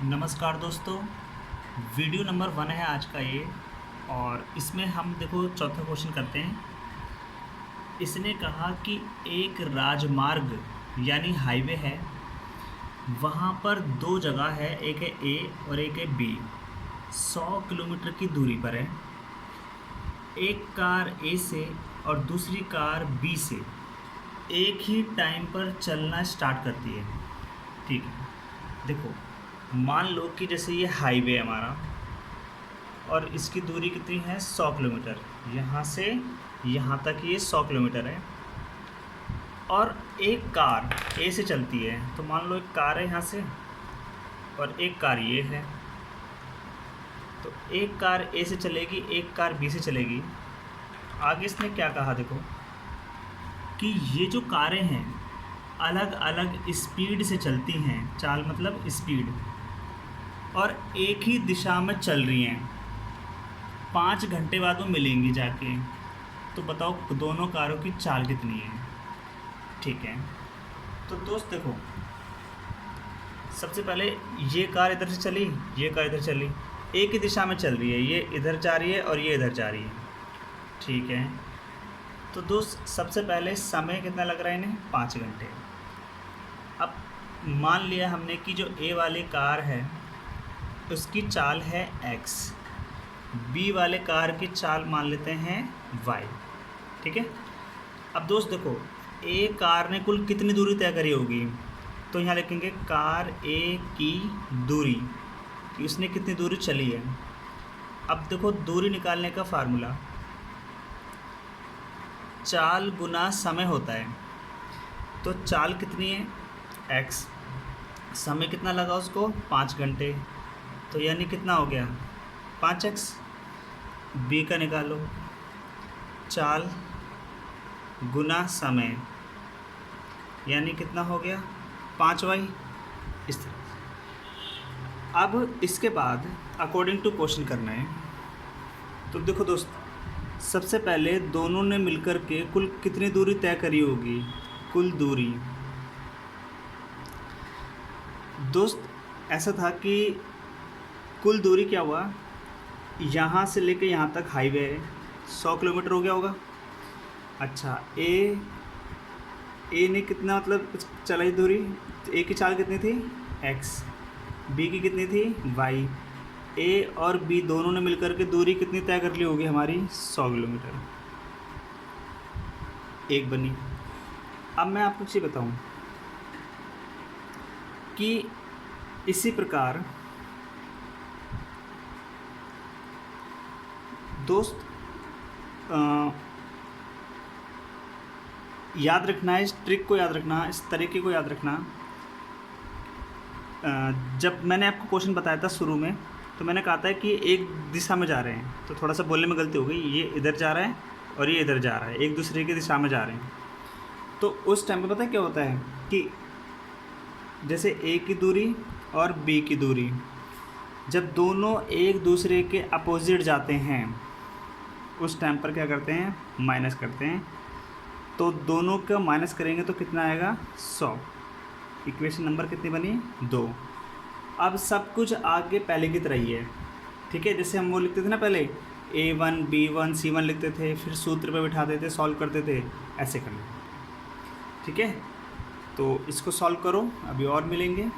नमस्कार दोस्तों। Video number 1 है आज का ये। और इसमें हम देखो चौथा क्वेश्चन करते हैं। इसने कहा कि एक राजमार्ग यानी हाईवे है, वहाँ पर दो जगह है, एक है ए और एक है बी, 100 किलोमीटर की दूरी पर है। एक कार ए से और दूसरी कार बी से एक ही टाइम पर चलना स्टार्ट करती है। ठीक है, देखो मान लो कि जैसे ये हाईवे है हमारा और इसकी दूरी कितनी है 100 किलोमीटर। यहाँ से यहाँ तक ये 100 किलोमीटर है और एक कार ए से चलती है। तो मान लो एक कार है यहाँ से और एक कार ये है। तो एक कार ए से चलेगी, एक कार बी से चलेगी। आगे इसने क्या कहा देखो कि ये जो कारें हैं अलग अलग स्पीड से चलती हैं। चाल मतलब स्पीड, और एक ही दिशा में चल रही हैं। 5 घंटे बाद वो मिलेंगी जाके। तो बताओ दोनों कारों की चाल कितनी है। ठीक है, तो दोस्त देखो सबसे पहले ये कार इधर से चली, ये कार इधर चली, एक ही दिशा में चल रही है। ये इधर जा रही है और ये इधर जा रही है। ठीक है, तो दोस्त सबसे पहले समय कितना लग रहा है इन्हें, 5 घंटे। अब मान लिया हमने कि जो ए वाली कार है उसकी चाल है x, बी वाले कार की चाल मान लेते हैं y। ठीक है, अब दोस्त देखो ए कार ने कुल कितनी दूरी तय करी होगी। तो यहाँ लिखेंगे कार ए की दूरी कि उसने कितनी दूरी चली है। अब देखो दूरी निकालने का फार्मूला चाल गुना समय होता है। तो चाल कितनी है x, समय कितना लगा उसको 5 घंटे, तो यानी कितना हो गया 5x। बी का निकालो, चाल गुना समय यानी कितना हो गया 5y। इस तरह अब इसके बाद अकॉर्डिंग टू क्वेश्चन करना है। तो देखो दोस्त सबसे पहले दोनों ने मिलकर के कुल कितनी दूरी तय करी होगी, कुल दूरी। दोस्त ऐसा था कि कुल दूरी क्या हुआ, यहाँ से लेके यहाँ तक हाईवे है 100 किलोमीटर हो गया होगा। अच्छा ए ने कितना मतलब चलाई दूरी, तो ए की चाल कितनी थी x, बी की कितनी थी y। ए और बी दोनों ने मिलकर के दूरी कितनी तय कर ली होगी हमारी 100 किलोमीटर, एक बनी। अब मैं आपको चीज़ बताऊँ कि इसी प्रकार दोस्त याद रखना है, इस ट्रिक को याद रखना, इस तरीके को याद रखना। जब मैंने आपको क्वेश्चन बताया था शुरू में, तो मैंने कहा था कि एक दिशा में जा रहे हैं, तो थोड़ा सा बोलने में गलती हो गई। ये इधर जा रहा है और ये इधर जा रहा है, एक दूसरे की दिशा में जा रहे हैं। तो उस टाइम पे पता है क्या होता है कि जैसे ए की दूरी और बी की दूरी जब दोनों एक दूसरे के अपोजिट जाते हैं उस टाइम पर क्या करते हैं, माइनस करते हैं। तो दोनों का माइनस करेंगे तो कितना आएगा 100। इक्वेशन नंबर कितनी बनी 2। अब सब कुछ आगे पहले की तरह ही है। ठीक है, जैसे हम वो लिखते थे ना पहले A1 B1 C1 लिखते थे, फिर सूत्र पे बिठाते थे, सॉल्व करते थे, ऐसे करना। ठीक है, तो इसको सॉल्व करो, अभी और मिलेंगे।